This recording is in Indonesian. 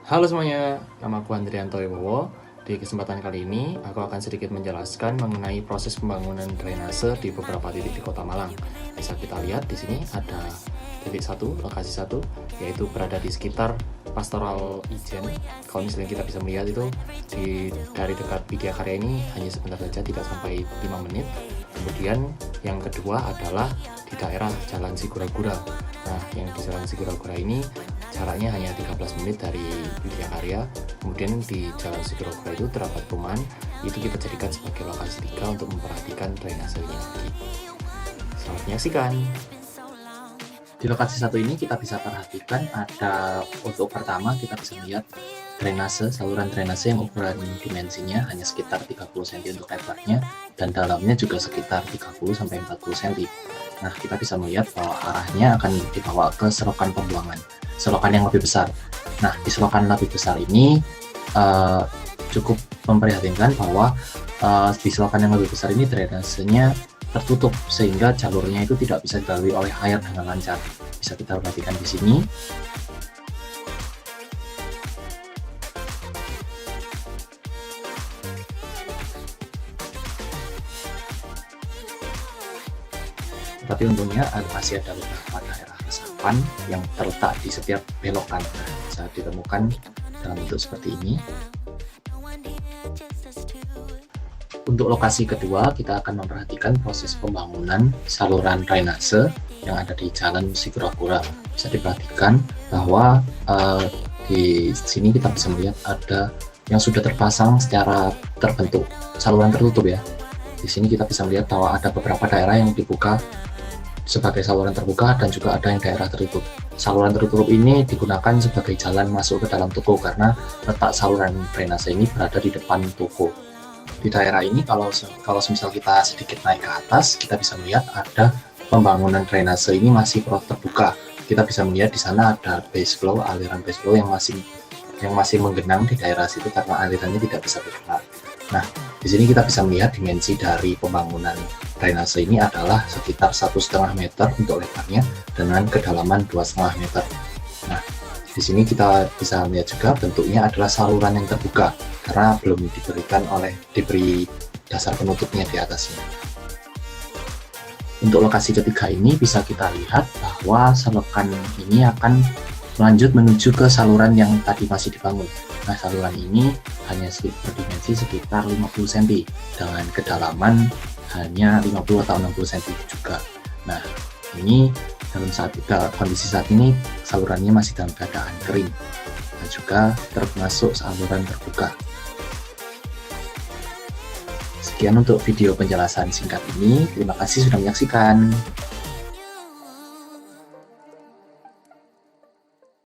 Halo semuanya, nama aku Andrianto Wibowo. Di kesempatan kali ini, aku akan sedikit menjelaskan mengenai proses pembangunan drainase di beberapa titik di Kota Malang. Bisa kita lihat di sini ada titik satu, lokasi satu, yaitu berada di sekitar Pastoral Ijen. Kalau misalnya kita bisa melihat itu dari dekat Widya Karya ini hanya sebentar saja, tidak sampai 5 menit. Kemudian yang kedua adalah di daerah Jalan Sigura-gura. Nah, yang di Jalan Sigura-gura ini jaraknya hanya 13 menit dari Widya Karya. Kemudian di Jalan Sigura-gura itu terdapat perumahan, itu kita jadikan sebagai lokasi 3 untuk memperhatikan drainase ini lagi. Selamat menyaksikan. Di lokasi satu ini kita bisa perhatikan ada, untuk pertama kita bisa melihat drainase, saluran drainase yang ukuran dimensinya hanya sekitar 30 cm untuk lebarnya, dan dalamnya juga sekitar 30-40 cm. Nah, kita bisa melihat bahwa arahnya akan dibawa ke selokan pembuangan, selokan yang lebih besar. Nah, di selokan lebih besar ini cukup memprihatinkan bahwa di selokan yang lebih besar ini drainasenya tertutup sehingga jalurnya itu tidak bisa dilalui oleh air dengan lancar. Bisa kita perhatikan di sini. Tapi untungnya masih ada beberapa daerah resapan yang terletak di setiap belokan. Nah, bisa ditemukan dalam bentuk seperti ini. Untuk lokasi kedua, kita akan memperhatikan proses pembangunan saluran drainase yang ada di Jalan Sigura-gura. Bisa diperhatikan bahwa di sini kita bisa melihat ada yang sudah terpasang secara terbentuk, saluran tertutup ya. Di sini kita bisa melihat bahwa ada beberapa daerah yang dibuka sebagai saluran terbuka dan juga ada yang daerah tertutup. Saluran tertutup ini digunakan sebagai jalan masuk ke dalam toko karena letak saluran drainase ini berada di depan toko. Di daerah ini kalau misal kita sedikit naik ke atas, kita bisa melihat ada pembangunan drainase ini masih terbuka. Kita bisa melihat di sana ada base flow, aliran base flow yang masih menggenang di daerah situ karena alirannya tidak bisa bergerak. Nah, di sini kita bisa melihat dimensi dari pembangunan drainase ini adalah sekitar 1,5 meter untuk lebarnya dengan kedalaman 2,5 meter. Nah, di sini kita bisa melihat juga bentuknya adalah saluran yang terbuka karena belum diberi dasar penutupnya di atasnya. Untuk lokasi ketiga ini bisa kita lihat bahwa selokan ini akan lanjut menuju ke saluran yang tadi masih dibangun. Nah, saluran ini hanya berdimensi sekitar 50 cm dengan kedalaman hanya 50 atau 60 cm juga. Nah, ini kondisi saat ini salurannya masih dalam keadaan kering dan juga termasuk saluran terbuka. Sekian untuk video penjelasan singkat ini. Terima kasih sudah menyaksikan.